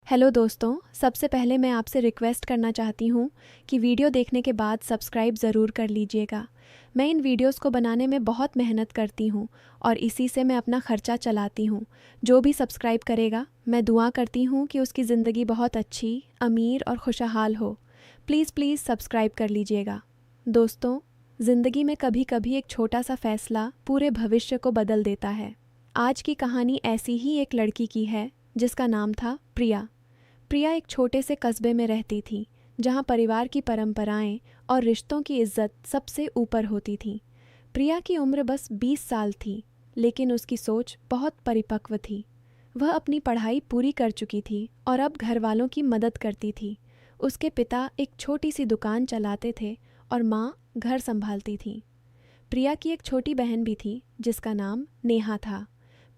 Hello दोस्तों, सबसे पहले मैं आपसे रिक्वेस्ट करना चाहती हूँ कि वीडियो देखने के बाद सब्सक्राइब ज़रूर कर लीजिएगा। मैं इन वीडियोस को बनाने में बहुत मेहनत करती हूँ और इसी से मैं अपना ख़र्चा चलाती हूँ। जो भी सब्सक्राइब करेगा, मैं दुआ करती हूँ कि उसकी ज़िंदगी बहुत अच्छी, अमीर और खुशहाल हो। प्लीज़ प्लीज़ सब्सक्राइब कर लीजिएगा। दोस्तों, ज़िंदगी में कभी कभी एक छोटा सा फ़ैसला पूरे भविष्य को बदल देता है। आज की कहानी ऐसी ही एक लड़की की है जिसका नाम था प्रिया। प्रिया एक छोटे से कस्बे में रहती थी जहां परिवार की परंपराएं और रिश्तों की इज्जत सबसे ऊपर होती थी। प्रिया की उम्र बस 20 साल थी, लेकिन उसकी सोच बहुत परिपक्व थी। वह अपनी पढ़ाई पूरी कर चुकी थी और अब घर वालों की मदद करती थी। उसके पिता एक छोटी सी दुकान चलाते थे और माँ घर संभालती थी। प्रिया की एक छोटी बहन भी थी जिसका नाम नेहा था।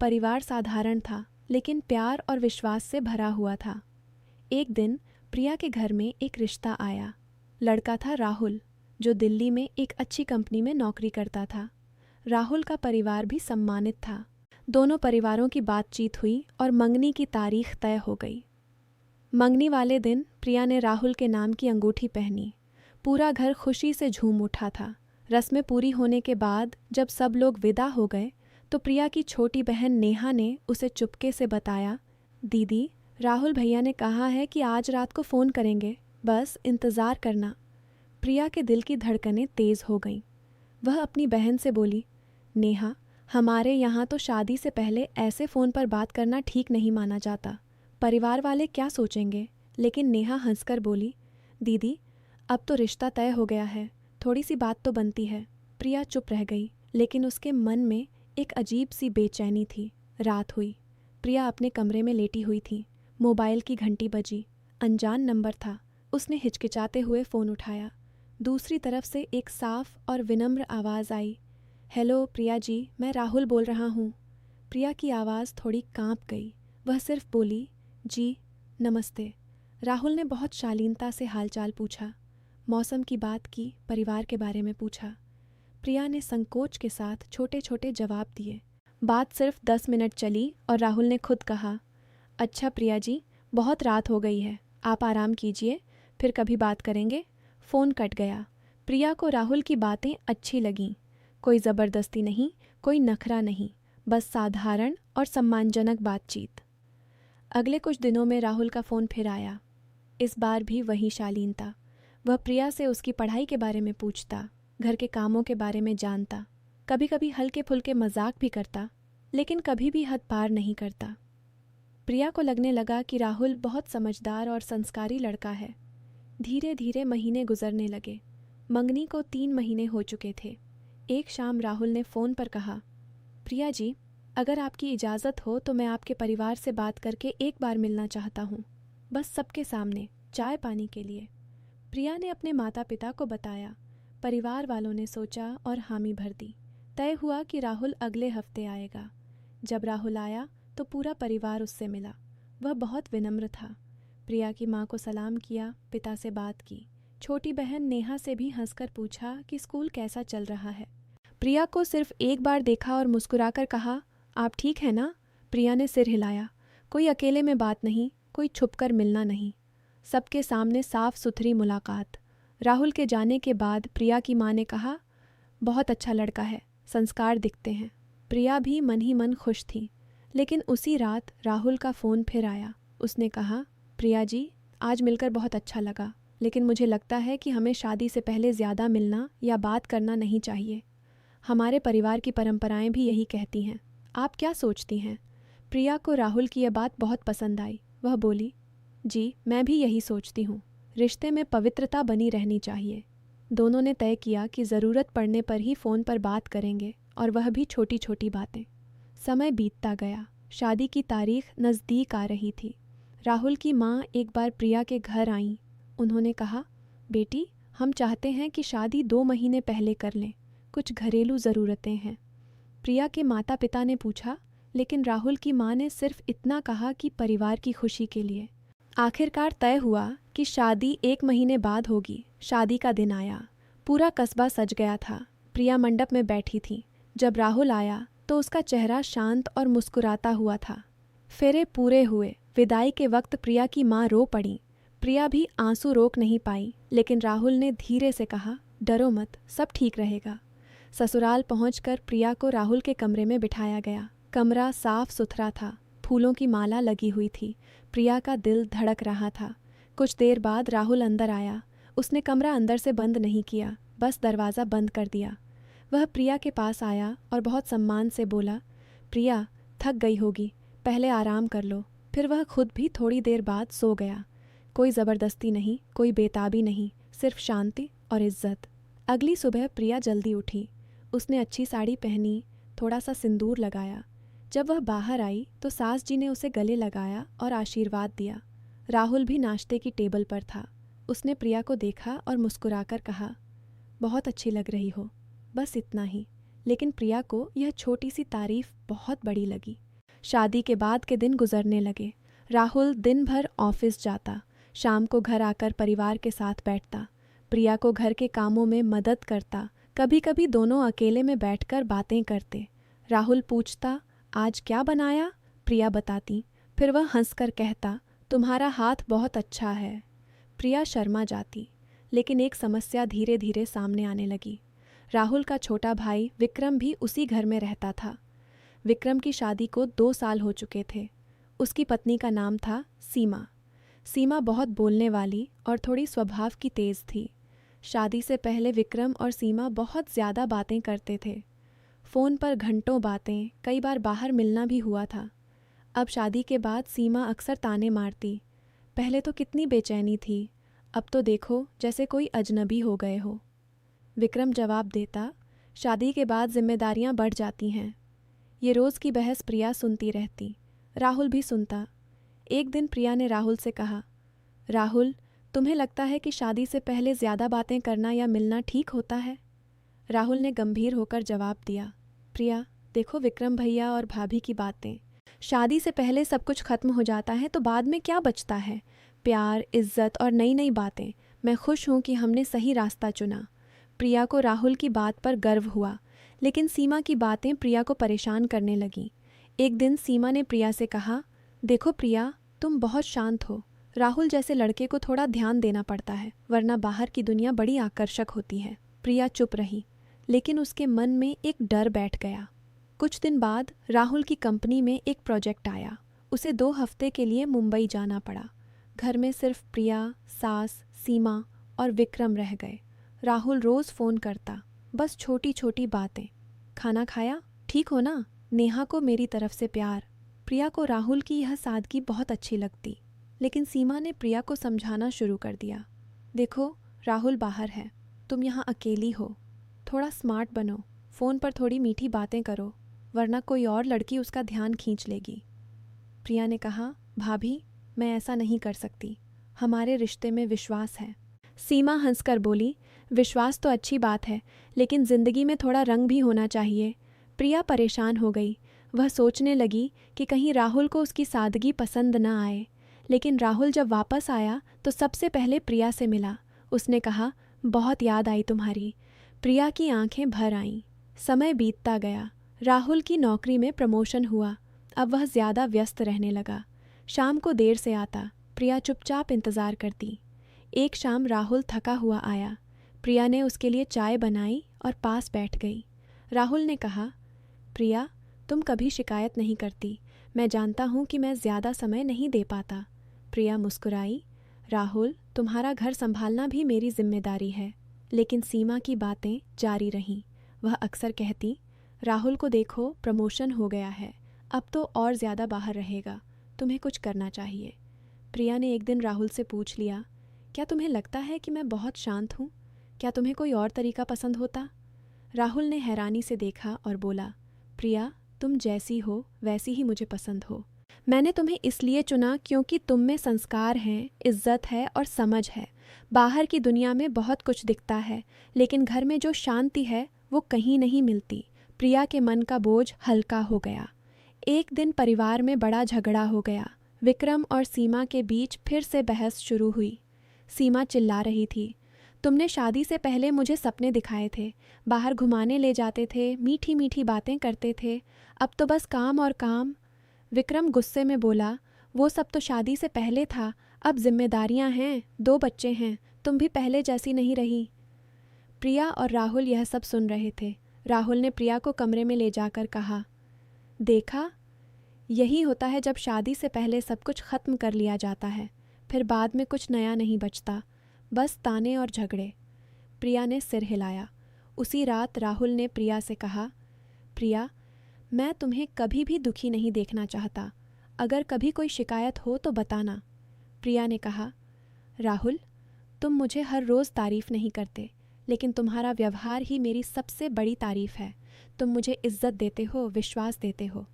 परिवार साधारण था, लेकिन प्यार और विश्वास से भरा हुआ था। एक दिन प्रिया के घर में एक रिश्ता आया। लड़का था राहुल, जो दिल्ली में एक अच्छी कंपनी में नौकरी करता था। राहुल का परिवार भी सम्मानित था। दोनों परिवारों की बातचीत हुई और मंगनी की तारीख तय हो गई। मंगनी वाले दिन प्रिया ने राहुल के नाम की अंगूठी पहनी। पूरा घर खुशी से झूम उठा था। रस्में पूरी होने के बाद जब सब लोग विदा हो गए तो प्रिया की छोटी बहन नेहा ने उसे चुपके से बताया, दीदी, राहुल भैया ने कहा है कि आज रात को फ़ोन करेंगे, बस इंतज़ार करना। प्रिया के दिल की धड़कनें तेज़ हो गईं। वह अपनी बहन से बोली, नेहा, हमारे यहाँ तो शादी से पहले ऐसे फ़ोन पर बात करना ठीक नहीं माना जाता। परिवार वाले क्या सोचेंगे? लेकिन नेहा हंसकर बोली, दीदी, अब तो रिश्ता तय हो गया है, थोड़ी सी बात तो बनती है। प्रिया चुप रह गई, लेकिन उसके मन में एक अजीब सी बेचैनी थी। रात हुई। प्रिया अपने कमरे में लेटी हुई थी। मोबाइल की घंटी बजी। अनजान नंबर था। उसने हिचकिचाते हुए फ़ोन उठाया। दूसरी तरफ से एक साफ और विनम्र आवाज़ आई, हेलो प्रिया जी, मैं राहुल बोल रहा हूँ। प्रिया की आवाज़ थोड़ी कांप गई। वह सिर्फ बोली, जी नमस्ते। राहुल ने बहुत शालीनता से हालचाल पूछा। मौसम की बात की, परिवार के बारे में पूछा। प्रिया ने संकोच के साथ छोटे छोटे जवाब दिए। बात सिर्फ 10 मिनट चली और राहुल ने खुद कहा, अच्छा प्रिया जी, बहुत रात हो गई है, आप आराम कीजिए, फिर कभी बात करेंगे। फ़ोन कट गया। प्रिया को राहुल की बातें अच्छी लगीं। कोई ज़बरदस्ती नहीं, कोई नखरा नहीं, बस साधारण और सम्मानजनक बातचीत। अगले कुछ दिनों में राहुल का फ़ोन फिर आया। इस बार भी वही शालीनता। वह प्रिया से उसकी पढ़ाई के बारे में पूछता, घर के कामों के बारे में जानता, कभी कभी हल्के फुल्के मजाक भी करता, लेकिन कभी भी हद पार नहीं करता। प्रिया को लगने लगा कि राहुल बहुत समझदार और संस्कारी लड़का है। धीरे धीरे महीने गुजरने लगे। मंगनी को 3 महीने हो चुके थे। एक शाम राहुल ने फ़ोन पर कहा, प्रिया जी, अगर आपकी इजाज़त हो तो मैं आपके परिवार से बात करके एक बार मिलना चाहता हूँ, बस सबके सामने, चाय पानी के लिए। प्रिया ने अपने माता पिता को बताया। परिवार वालों ने सोचा और हामी भर दी। तय हुआ कि राहुल अगले हफ्ते आएगा। जब राहुल आया तो पूरा परिवार उससे मिला। वह बहुत विनम्र था। प्रिया की माँ को सलाम किया, पिता से बात की। छोटी बहन नेहा से भी हंसकर पूछा कि स्कूल कैसा चल रहा है। प्रिया को सिर्फ एक बार देखा और मुस्कुराकर कहा, आप ठीक है ना? प्रिया ने सिर हिलाया। कोई अकेले में बात नहीं, कोई छुपकर मिलना नहीं, सबके सामने साफ सुथरी मुलाकात। राहुल के जाने के बाद प्रिया की माँ ने कहा, बहुत अच्छा लड़का है, संस्कार दिखते हैं। प्रिया भी मन ही मन खुश थी। लेकिन उसी रात राहुल का फ़ोन फिर आया। उसने कहा, प्रिया जी, आज मिलकर बहुत अच्छा लगा, लेकिन मुझे लगता है कि हमें शादी से पहले ज़्यादा मिलना या बात करना नहीं चाहिए। हमारे परिवार की परंपराएं भी यही कहती हैं। आप क्या सोचती हैं? प्रिया को राहुल की यह बात बहुत पसंद आई। वह बोली, जी, मैं भी यही सोचती हूँ। रिश्ते में पवित्रता बनी रहनी चाहिए। दोनों ने तय किया कि ज़रूरत पड़ने पर ही फ़ोन पर बात करेंगे, और वह भी छोटी छोटी बातें। समय बीतता गया। शादी की तारीख नज़दीक आ रही थी। राहुल की माँ एक बार प्रिया के घर आईं। उन्होंने कहा, बेटी, हम चाहते हैं कि शादी 2 महीने पहले कर लें, कुछ घरेलू ज़रूरतें हैं। प्रिया के माता पिता ने पूछा, लेकिन राहुल की माँ ने सिर्फ इतना कहा कि परिवार की खुशी के लिए। आखिरकार तय हुआ कि शादी 1 महीने बाद होगी। शादी का दिन आया। पूरा कस्बा सज गया था। प्रिया मंडप में बैठी थी। जब राहुल आया तो उसका चेहरा शांत और मुस्कुराता हुआ था। फेरे पूरे हुए विदाई के वक्त प्रिया की माँ रो पड़ी। प्रिया भी आंसू रोक नहीं पाई, लेकिन राहुल ने धीरे से कहा, डरो मत, सब ठीक रहेगा। ससुराल पहुंचकर प्रिया को राहुल के कमरे में बिठाया गया। कमरा साफ सुथरा था, फूलों की माला लगी हुई थी। प्रिया का दिल धड़क रहा था। कुछ देर बाद राहुल अंदर आया। उसने कमरा अंदर से बंद नहीं किया, बस दरवाज़ा बंद कर दिया। वह प्रिया के पास आया और बहुत सम्मान से बोला, प्रिया, थक गई होगी, पहले आराम कर लो। फिर वह खुद भी थोड़ी देर बाद सो गया। कोई ज़बरदस्ती नहीं, कोई बेताबी नहीं, सिर्फ शांति और इज्जत। अगली सुबह प्रिया जल्दी उठी। उसने अच्छी साड़ी पहनी, थोड़ा सा सिंदूर लगाया। जब वह बाहर आई तो सास जी ने उसे गले लगाया और आशीर्वाद दिया। राहुल भी नाश्ते की टेबल पर था। उसने प्रिया को देखा और मुस्कुराकर कहा, बहुत अच्छी लग रही हो। बस इतना ही, लेकिन प्रिया को यह छोटी सी तारीफ बहुत बड़ी लगी। शादी के बाद के दिन गुजरने लगे। राहुल दिन भर ऑफिस जाता, शाम को घर आकर परिवार के साथ बैठता, प्रिया को घर के कामों में मदद करता। कभी कभी दोनों अकेले में बैठकर बातें करते। राहुल पूछता, आज क्या बनाया? प्रिया बताती। फिर वह हंसकर कहता, तुम्हारा हाथ बहुत अच्छा है। प्रिया शर्मा जाती, लेकिन एक समस्या धीरे धीरे सामने आने लगी। राहुल का छोटा भाई विक्रम भी उसी घर में रहता था। विक्रम की शादी को 2 साल हो चुके थे। उसकी पत्नी का नाम था सीमा। सीमा बहुत बोलने वाली और थोड़ी स्वभाव की तेज़ थी। शादी से पहले विक्रम और सीमा बहुत ज़्यादा बातें करते थे। फ़ोन पर घंटों बातें, कई बार बाहर मिलना भी हुआ था। अब शादी के बाद सीमा अक्सर ताने मारती, पहले तो कितनी बेचैनी थी, अब तो देखो जैसे कोई अजनबी हो गए हो। विक्रम जवाब देता, शादी के बाद जिम्मेदारियां बढ़ जाती हैं। ये रोज़ की बहस प्रिया सुनती रहती। राहुल भी सुनता। एक दिन प्रिया ने राहुल से कहा, राहुल, तुम्हें लगता है कि शादी से पहले ज़्यादा बातें करना या मिलना ठीक होता है? राहुल ने गंभीर होकर जवाब दिया, प्रिया, देखो विक्रम भैया और भाभी की बातें, शादी से पहले सब कुछ खत्म हो जाता है तो बाद में क्या बचता है? प्यार, इज्जत और नई नई बातें। मैं खुश हूँ कि हमने सही रास्ता चुना। प्रिया को राहुल की बात पर गर्व हुआ, लेकिन सीमा की बातें प्रिया को परेशान करने लगीं। एक दिन सीमा ने प्रिया से कहा, देखो प्रिया, तुम बहुत शांत हो। राहुल जैसे लड़के को थोड़ा ध्यान देना पड़ता है, वरना बाहर की दुनिया बड़ी आकर्षक होती है। प्रिया चुप रही, लेकिन उसके मन में एक डर बैठ गया। कुछ दिन बाद राहुल की कंपनी में एक प्रोजेक्ट आया। उसे 2 हफ्ते के लिए मुंबई जाना पड़ा। घर में सिर्फ प्रिया, सास, सीमा और विक्रम रह गए। राहुल रोज़ फ़ोन करता, बस छोटी छोटी बातें। खाना खाया? ठीक हो ना? नेहा को मेरी तरफ से प्यार। प्रिया को राहुल की यह सादगी बहुत अच्छी लगती, लेकिन सीमा ने प्रिया को समझाना शुरू कर दिया, देखो राहुल बाहर है, तुम यहाँ अकेली हो, थोड़ा स्मार्ट बनो, फ़ोन पर थोड़ी मीठी बातें करो, वरना कोई और लड़की उसका ध्यान खींच लेगी। प्रिया ने कहा, भाभी, मैं ऐसा नहीं कर सकती, हमारे रिश्ते में विश्वास है। सीमा हंसकर बोली, विश्वास तो अच्छी बात है, लेकिन ज़िंदगी में थोड़ा रंग भी होना चाहिए। प्रिया परेशान हो गई। वह सोचने लगी कि कहीं राहुल को उसकी सादगी पसंद न आए। लेकिन राहुल जब वापस आया तो सबसे पहले प्रिया से मिला। उसने कहा, बहुत याद आई तुम्हारी। प्रिया की आंखें भर आईं। समय बीतता गया। राहुल की नौकरी में प्रमोशन हुआ। अब वह ज़्यादा व्यस्त रहने लगा। शाम को देर से आता। प्रिया चुपचाप इंतज़ार करती। एक शाम राहुल थका हुआ आया। प्रिया ने उसके लिए चाय बनाई और पास बैठ गई। राहुल ने कहा, प्रिया, तुम कभी शिकायत नहीं करती। मैं जानता हूँ कि मैं ज़्यादा समय नहीं दे पाता। प्रिया मुस्कुराई। राहुल, तुम्हारा घर संभालना भी मेरी जिम्मेदारी है। लेकिन सीमा की बातें जारी रहीं। वह अक्सर कहती, राहुल को देखो, प्रमोशन हो गया है, अब तो और ज़्यादा बाहर रहेगा, तुम्हें कुछ करना चाहिए। प्रिया ने एक दिन राहुल से पूछ लिया, क्या तुम्हें लगता है कि मैं बहुत शांत हूँ? क्या तुम्हें कोई और तरीका पसंद होता? राहुल ने हैरानी से देखा और बोला, प्रिया, तुम जैसी हो वैसी ही मुझे पसंद हो। मैंने तुम्हें इसलिए चुना क्योंकि तुम में संस्कार हैं, इज्जत है और समझ है। बाहर की दुनिया में बहुत कुछ दिखता है, लेकिन घर में जो शांति है वो कहीं नहीं मिलती। प्रिया के मन का बोझ हल्का हो गया। एक दिन परिवार में बड़ा झगड़ा हो गया। विक्रम और सीमा के बीच फिर से बहस शुरू हुई। सीमा चिल्ला रही थी, तुमने शादी से पहले मुझे सपने दिखाए थे, बाहर घुमाने ले जाते थे, मीठी मीठी बातें करते थे, अब तो बस काम और काम। विक्रम गुस्से में बोला, वो सब तो शादी से पहले था, अब जिम्मेदारियां हैं, 2 बच्चे हैं, तुम भी पहले जैसी नहीं रही। प्रिया और राहुल यह सब सुन रहे थे। राहुल ने प्रिया को कमरे में ले जाकर कहा, देखा, यही होता है जब शादी से पहले सब कुछ खत्म कर लिया जाता है, फिर बाद में कुछ नया नहीं बचता, बस ताने और झगड़े। प्रिया ने सिर हिलाया। उसी रात राहुल ने प्रिया से कहा, प्रिया, मैं तुम्हें कभी भी दुखी नहीं देखना चाहता, अगर कभी कोई शिकायत हो तो बताना। प्रिया ने कहा, राहुल, तुम मुझे हर रोज़ तारीफ़ नहीं करते, लेकिन तुम्हारा व्यवहार ही मेरी सबसे बड़ी तारीफ़ है। तुम मुझे इज्जत देते हो, विश्वास देते हो,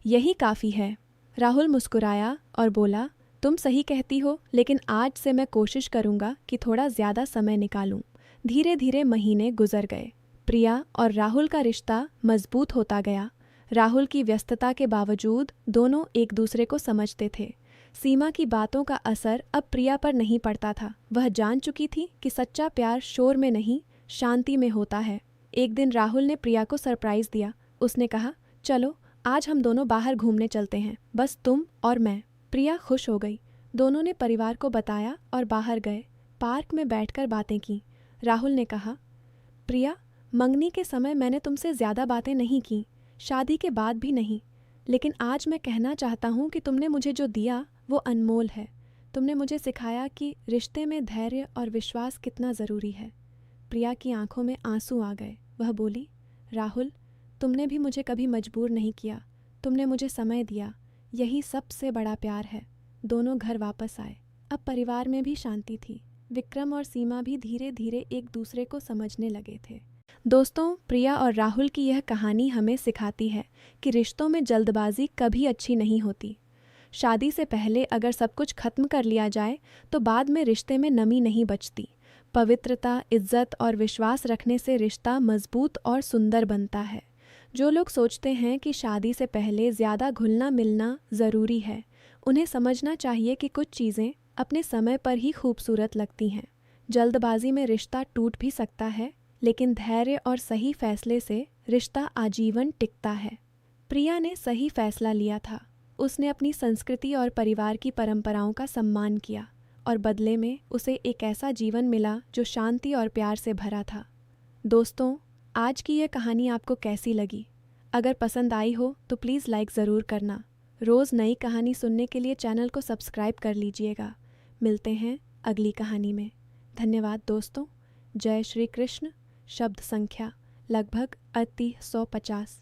यही काफ़ी है। राहुल मुस्कुराया और बोला, तुम सही कहती हो, लेकिन आज से मैं कोशिश करूँगा कि थोड़ा ज़्यादा समय निकालूँ। धीरे धीरे महीने गुजर गए। प्रिया और राहुल का रिश्ता मजबूत होता गया। राहुल की व्यस्तता के बावजूद दोनों एक दूसरे को समझते थे। सीमा की बातों का असर अब प्रिया पर नहीं पड़ता था। वह जान चुकी थी कि सच्चा प्यार शोर में नहीं, शांति में होता है। एक दिन राहुल ने प्रिया को सरप्राइज दिया। उसने कहा, चलो आज हम दोनों बाहर घूमने चलते हैं, बस तुम और मैं। प्रिया खुश हो गई। दोनों ने परिवार को बताया और बाहर गए। पार्क में बैठकर बातें की। राहुल ने कहा, प्रिया, मंगनी के समय मैंने तुमसे ज़्यादा बातें नहीं की, शादी के बाद भी नहीं, लेकिन आज मैं कहना चाहता हूँ कि तुमने मुझे जो दिया वो अनमोल है। तुमने मुझे सिखाया कि रिश्ते में धैर्य और विश्वास कितना ज़रूरी है। प्रिया की आंखों में आंसू आ गए। वह बोली, राहुल, तुमने भी मुझे कभी मजबूर नहीं किया, तुमने मुझे समय दिया, यही सबसे बड़ा प्यार है। दोनों घर वापस आए। अब परिवार में भी शांति थी। विक्रम और सीमा भी धीरे धीरे एक दूसरे को समझने लगे थे। दोस्तों, प्रिया और राहुल की यह कहानी हमें सिखाती है कि रिश्तों में जल्दबाजी कभी अच्छी नहीं होती। शादी से पहले अगर सब कुछ खत्म कर लिया जाए तो बाद में रिश्ते में नमी नहीं बचती। पवित्रता, इज्जत और विश्वास रखने से रिश्ता मजबूत और सुंदर बनता है। जो लोग सोचते हैं कि शादी से पहले ज़्यादा घुलना मिलना ज़रूरी है, उन्हें समझना चाहिए कि कुछ चीज़ें अपने समय पर ही खूबसूरत लगती हैं। जल्दबाजी में रिश्ता टूट भी सकता है, लेकिन धैर्य और सही फैसले से रिश्ता आजीवन टिकता है। प्रिया ने सही फैसला लिया था। उसने अपनी संस्कृति और परिवार की परंपराओं का सम्मान किया और बदले में उसे एक ऐसा जीवन मिला जो शांति और प्यार से भरा था। दोस्तों, आज की यह कहानी आपको कैसी लगी? अगर पसंद आई हो तो प्लीज़ लाइक ज़रूर करना। रोज़ नई कहानी सुनने के लिए चैनल को सब्सक्राइब कर लीजिएगा। मिलते हैं अगली कहानी में। धन्यवाद दोस्तों। जय श्री कृष्ण। शब्द संख्या लगभग अति 150।